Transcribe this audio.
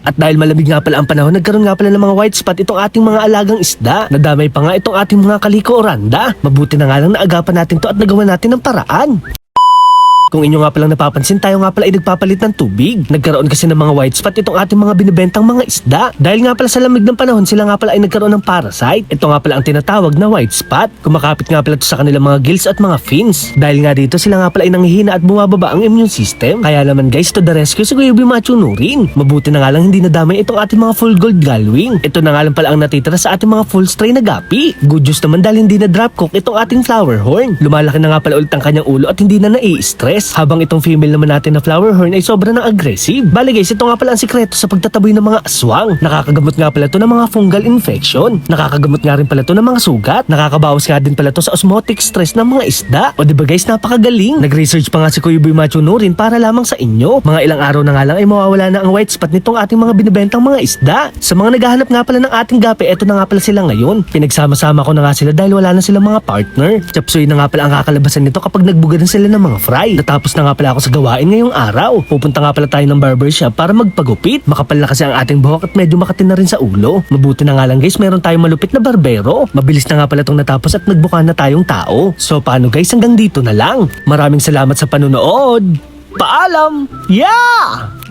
At dahil malamig nga pala ang panahon, nagkaroon nga pala ng mga white spot itong ating mga alagang isda. Nadamay pa nga itong ating mga kaliko oranda. Mabuti na nga lang naagapan natin to at nagawa natin ng paraan. Kung inyo nga palang napapansin, tayo nga pala ay nagpapalit ng tubig. Nagkaroon kasi ng mga white spot itong ating mga binibentang mga isda. Dahil nga pala sa lamig ng panahon, sila nga pala ay nagkaroon ng parasite. Ito nga pala ang tinatawag na white spot. Kumakapit nga pala ito sa kanilang mga gills at mga fins. Dahil nga dito, sila nga pala ay nanghihina at bumababa ang immune system. Kaya naman guys, to the rescue si Kuya Ubi Machunurin. Mabuti na nga lang hindi nadamay itong ating mga full gold galwing. Ito na nga lang pala ang natitira sa ating mga full stray na gapi. Good news naman dahil hindi na drop cook itong ating flower horn. Lumalaki na nga pala ulit ang kanyang ulo at hindi na nai-stress. Habang itong female naman natin na flower horn ay sobra ng aggressive. Bale guys, ito nga pala ang sikreto sa pagtataboy ng mga aswang. Nakakagamot nga pala ito ng mga fungal infection. Nakakagamot nga rin pala ito ng mga sugat. Nakakabawas nga din pala ito sa osmotic stress ng mga isda. O diba guys, napakagaling. Nag-research pa nga si Kuya Ubi Machunurin para lamang sa inyo. Mga ilang araw na nga lang ay mawawala na ang white spot nitong ating mga binibentang mga isda. Sa mga naghahanap nga pala ng ating gapi, eto na nga pala sila ngayon. Pinagsama-sama ko na nga sila dahil wala na silang mga partner. Chapsuy na nga pala ang kakalabasan nito kapag nagbuga na sila ng mga fry. Natapos na nga pala ako sa gawain ngayong araw. Pupunta nga pala tayo ng barbershop para magpagupit. Makapal na kasi ang ating buhok at medyo makati na rin sa ulo. Mabuti na nga lang guys, meron tayong malupit na barbero. Mabilis na nga pala itong natapos at nagbuka na tayong tao. So paano guys, hanggang dito na lang. Maraming salamat sa panonood. Paalam! Yeah!